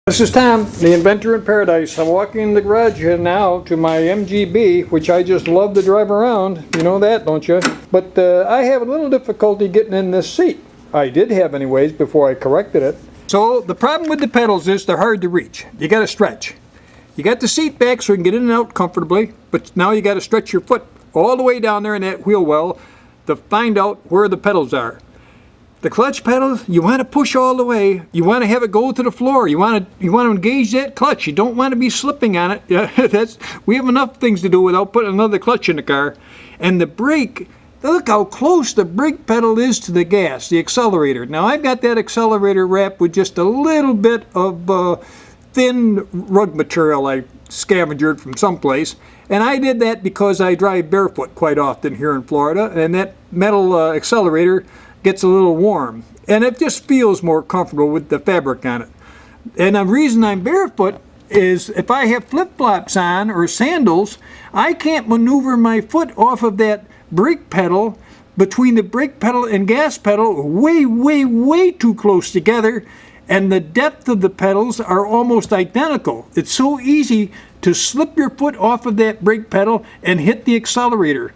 This is Tom, the inventor in paradise. I'm walking the garage here now to my MGB, which I just love to drive around. You know that, don't you? But I have a little difficulty getting in this seat. I did have anyways before I corrected it. So the problem with the pedals is they're hard to reach. You got to stretch. You got the seat back so you can get in and out comfortably, but now you got to stretch your foot all the way down there in that wheel well to find out where the pedals are. The clutch pedal, you want to push all the way. You want to have it go to the floor. You want to engage that clutch. You don't want to be slipping on it. We have enough things to do without putting another clutch in the car. And the brake, look how close the brake pedal is to the gas, the accelerator. Now I've got that accelerator wrapped with just a little bit of thin rug material I scavenged from someplace. And I did that because I drive barefoot quite often here in Florida. And that metal accelerator gets a little warm, and it just feels more comfortable with the fabric on it. And the reason I'm barefoot is if I have flip-flops on or sandals, I can't maneuver my foot off of that brake pedal between the brake pedal and gas pedal way too close together, and the depth of the pedals are almost identical. It's so easy to slip your foot off of that brake pedal and hit the accelerator.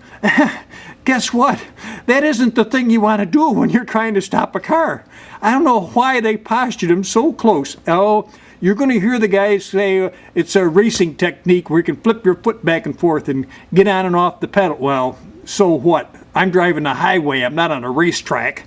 Guess what? That isn't the thing you want to do when you're trying to stop a car. I don't know why they postured them so close. Oh, you're going to hear the guys say it's a racing technique where you can flip your foot back and forth and get on and off the pedal. Well, so what? I'm driving the highway. I'm not on a racetrack.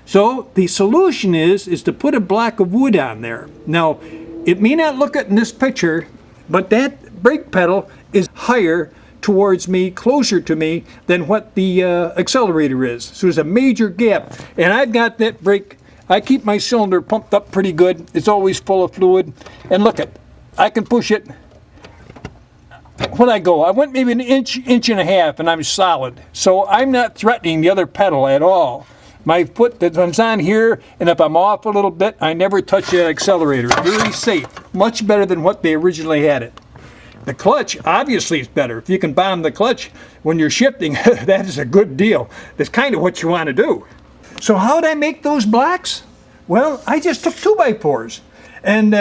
So the solution is to put a block of wood on there. Now, it may not look it in this picture, but that brake pedal is higher towards me, closer to me, than what the accelerator is. So there's a major gap. And I've got that brake, I keep my cylinder pumped up pretty good. It's always full of fluid. And look I can push it. When I go, I went maybe an inch and a half, and I'm solid. So I'm not threatening the other pedal at all. My foot that's on here, and if I'm off a little bit, I never touch that accelerator. Very safe. Much better than what they originally had it. The clutch, obviously, is better. If you can bomb the clutch when you're shifting, that is a good deal. That's kind of what you want to do. So how did I make those blocks? Well, I just took 2x4s. And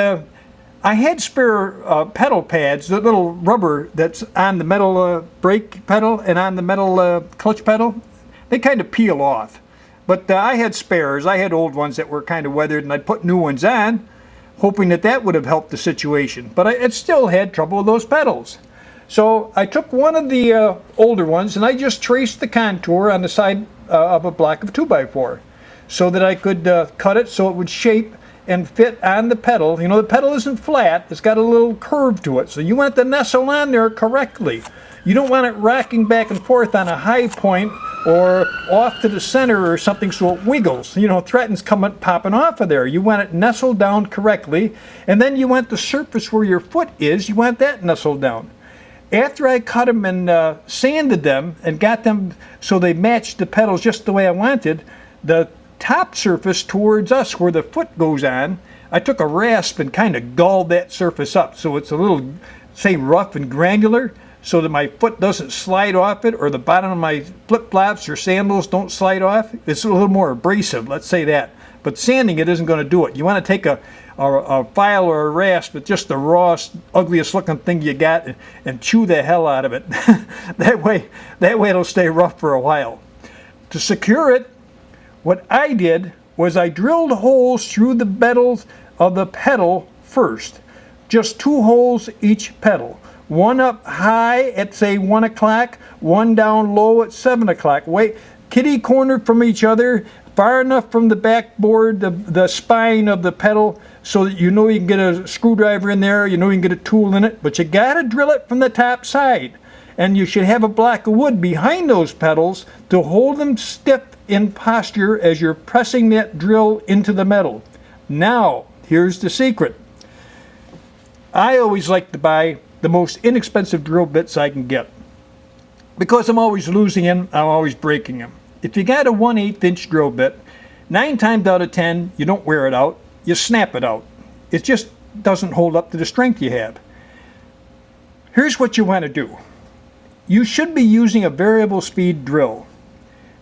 I had spare pedal pads, the little rubber that's on the metal brake pedal and on the metal clutch pedal. They kind of peel off. But I had spares. I had old ones that were kind of weathered, and I put new ones on, hoping that would have helped the situation. But it still had trouble with those pedals. So I took one of the older ones, and I just traced the contour on the side of a block of 2x4 so that I could cut it so it would shape and fit on the pedal. You know, the pedal isn't flat. It's got a little curve to it. So you want it to nestle on there correctly. You don't want it rocking back and forth on a high point or off to the center or something so it wiggles, threatens popping off of there. You want it nestled down correctly, and then you want the surface where your foot is, you want that nestled down. After I cut them and sanded them and got them so they matched the pedals just the way I wanted, the top surface towards us where the foot goes on, I took a rasp and kind of galled that surface up so it's a little, say, rough and granular, so that my foot doesn't slide off it, or the bottom of my flip-flops or sandals don't slide off. It's a little more abrasive, let's say that. But sanding it isn't going to do it. You want to take a file or a rasp with just the rawest, ugliest looking thing you got and chew the hell out of it. That way it'll stay rough for a while. To secure it, what I did was I drilled holes through the metals of the pedal first. Just 2 holes each pedal. One up high at, say, 1 o'clock, one down low at 7 o'clock. Kitty cornered from each other, far enough from the backboard, the spine of the pedal, so that you can get a screwdriver in there, you can get a tool in it, but you gotta drill it from the top side. And you should have a block of wood behind those pedals to hold them stiff in posture as you're pressing that drill into the metal. Now, here's the secret. I always like to buy the most inexpensive drill bits I can get. Because I'm always losing them, I'm always breaking them. If you got a 1/8 inch drill bit, 9 times out of 10, you don't wear it out, you snap it out. It just doesn't hold up to the strength you have. Here's what you want to do. You should be using a variable speed drill.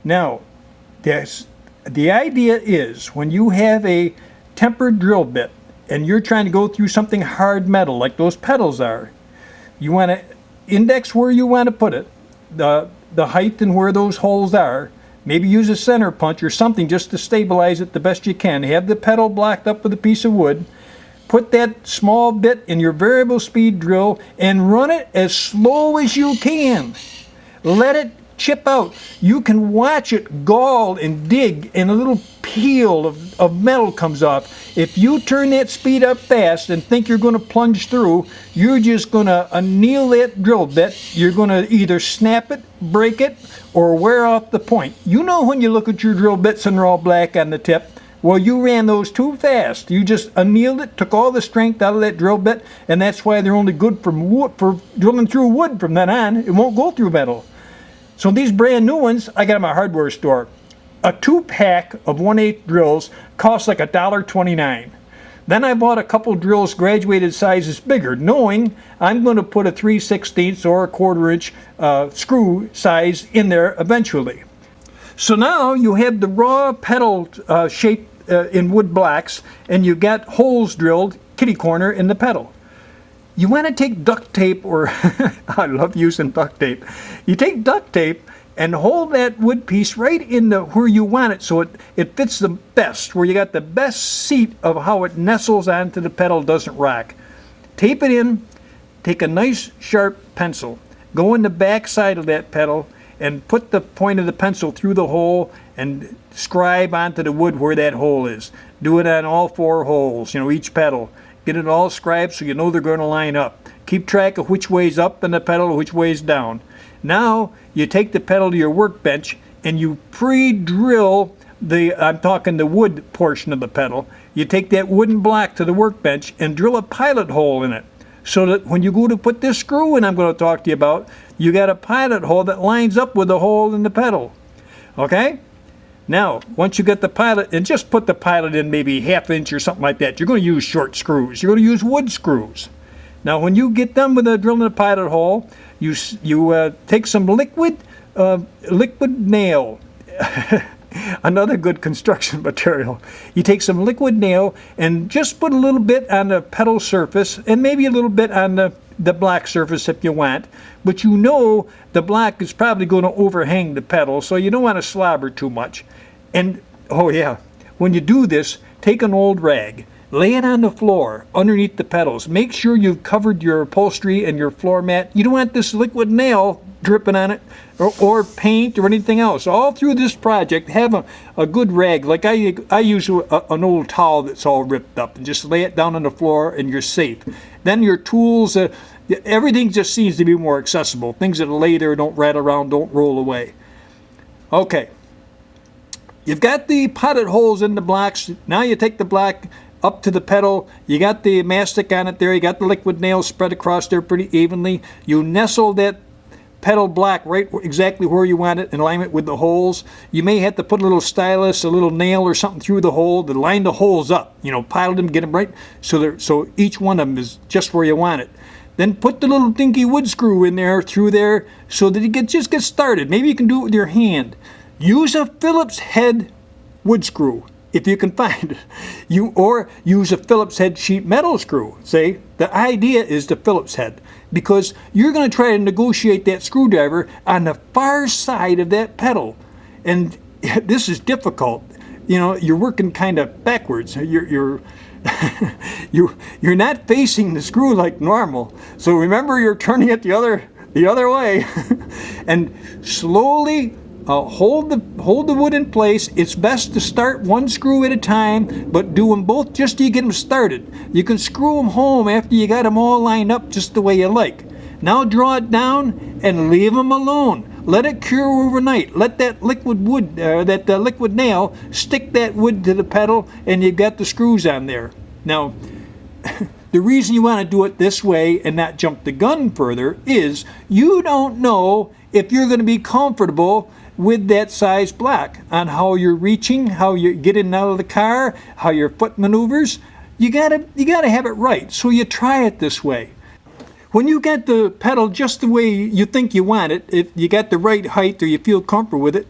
Now, the idea is when you have a tempered drill bit and you're trying to go through something hard metal like those pedals are, you want to index where you want to put it, the height and where those holes are. Maybe use a center punch or something just to stabilize it the best you can. Have the pedal blocked up with a piece of wood. Put that small bit in your variable speed drill and run it as slow as you can. Let it chip out. You can watch it gall and dig, and a little peel of metal comes off. If you turn that speed up fast and think you're going to plunge through, you're just going to anneal that drill bit. You're going to either snap it, break it, or wear off the point. You know when you look at your drill bits and they're all black on the tip? Well, you ran those too fast. You just annealed it, took all the strength out of that drill bit, and that's why they're only good for drilling through wood from then on. It won't go through metal. So these brand new ones, I got them at a hardware store. A 2-pack of 1/8 drills costs like $1.29. Then I bought a couple drills graduated sizes bigger, knowing I'm going to put a 3/16 or a 1/4 inch screw size in there eventually. So now you have the raw pedal shape in wood blocks, and you got holes drilled kitty corner in the pedal. You want to take duct tape, or I love using duct tape. You take duct tape and hold that wood piece right in where you want it, so it fits the best, where you got the best seat of how it nestles onto the pedal, doesn't rock. Tape it in, take a nice sharp pencil, go in the back side of that pedal and put the point of the pencil through the hole and scribe onto the wood where that hole is. Do it on all 4 holes, each pedal. Get it all scribed so you know they're going to line up. Keep track of which way's up in the pedal, which way's down. Now you take the pedal to your workbench and you pre-drill I'm talking the wood portion of the pedal. You take that wooden block to the workbench and drill a pilot hole in it, so that when you go to put this screw in I'm going to talk to you about, you got a pilot hole that lines up with the hole in the pedal. Okay? Now, once you get the pilot, and just put the pilot in maybe 1/2 inch or something like that, you're going to use short screws. You're going to use wood screws. Now, when you get done with drilling the pilot hole, you take some liquid nail. Another good construction material. You take some liquid nail and just put a little bit on the pedal surface and maybe a little bit on the block surface if you want, but the block is probably going to overhang the pedal, so you don't want to slobber too much. And oh yeah, when you do this, take an old rag, lay it on the floor underneath the pedals. Make sure you've covered your upholstery and your floor mat. You don't want this liquid nail dripping on it, or paint or anything else. All through this project, have a good rag. Like I use an old towel that's all ripped up, and just lay it down on the floor and you're safe. Then your tools, everything just seems to be more accessible. Things that lay there, don't rattle around, don't roll away. Okay. You've got the pilot holes in the blocks. Now you take the block up to the pedal. You got the mastic on it there. You got the liquid nails spread across there pretty evenly. You nestle that pedal block right exactly where you want it in alignment with the holes. You may have to put a little stylus, a little nail or something through the hole to line the holes up. Pilot them, get them right so each one of them is just where you want it. Then put the little dinky wood screw in there through there so that it just gets started. Maybe you can do it with your hand. Use a Phillips head wood screw if you can find it. Or use a Phillips head sheet metal screw. Say, the idea is the Phillips head, because you're going to try to negotiate that screwdriver on the far side of that pedal. And this is difficult. You're working kind of backwards. You're not facing the screw like normal. So remember, you're turning it the other way. And slowly hold the wood in place. It's best to start one screw at a time, but do them both just till you get them started. You can screw them home after you got them all lined up just the way you like. Now draw it down and leave them alone. Let it cure overnight. Let that liquid nail stick that wood to the pedal, and you've got the screws on there. Now, the reason you want to do it this way and not jump the gun further is you don't know if you're going to be comfortable with that size block on how you're reaching, how you get in and out of the car, how your foot maneuvers. You gotta have it right. So you try it this way. When you get the pedal just the way you think you want it, if you got the right height or you feel comfortable with it,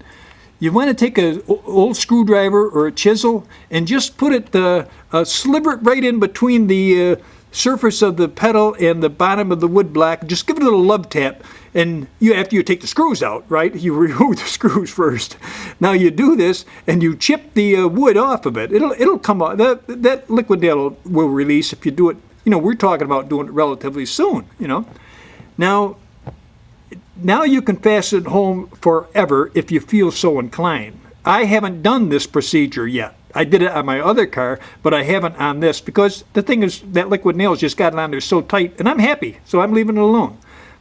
You want to take an old screwdriver or a chisel and just put it, sliver it right in between the surface of the pedal and the bottom of the wood block. Just give it a little love tap, and after you take the screws out, right? You remove the screws first. Now you do this and you chip the wood off of it. It'll come off. That liquid nail will release if you do it. We're talking about doing it relatively soon. Now you can fasten it home forever if you feel so inclined. I haven't done this procedure yet. I did it on my other car, but I haven't on this because the thing is that liquid nails just got on there so tight, and I'm happy, so I'm leaving it alone.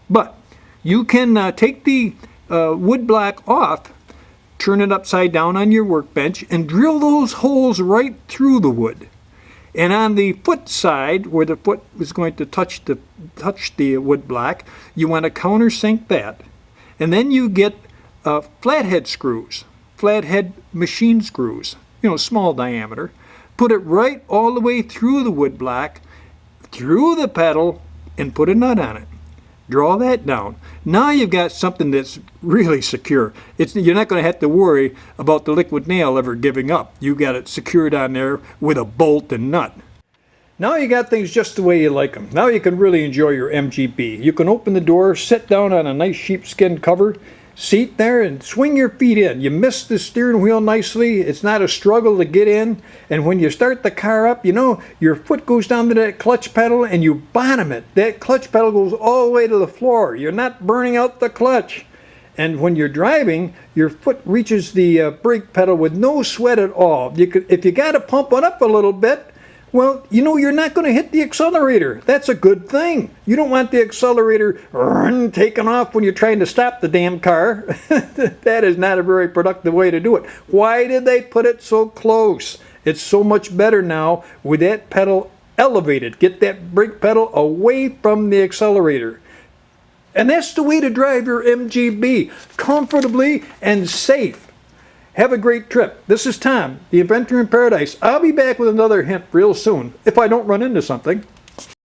But you can take the wood block off, turn it upside down on your workbench, and drill those holes right through the wood. And on the foot side, where the foot is going to touch the wood block, you want to countersink that. And then you get flathead screws, flathead machine screws, small diameter. Put it right all the way through the wood block, through the pedal, and put a nut on it. Draw that down. Now you've got something that's really secure. You're not going to have to worry about the liquid nail ever giving up. You got it secured on there with a bolt and nut. Now you got things just the way you like them. Now you can really enjoy your MGB. You can open the door, sit down on a nice sheepskin cover, seat there, and swing your feet in. You miss the steering wheel nicely. It's not a struggle to get in. And when you start the car up, your foot goes down to that clutch pedal and you bottom it. That clutch pedal goes all the way to the floor. You're not burning out the clutch. And when you're driving, your foot reaches the brake pedal with no sweat at all. If you got to pump it up a little bit, well, you're not going to hit the accelerator. That's a good thing. You don't want the accelerator taking off when you're trying to stop the damn car. That is not a very productive way to do it. Why did they put it so close? It's so much better now with that pedal elevated. Get that brake pedal away from the accelerator. And that's the way to drive your MGB, comfortably and safe. Have a great trip. This is Tom, the Inventor in Paradise. I'll be back with another hint real soon, if I don't run into something.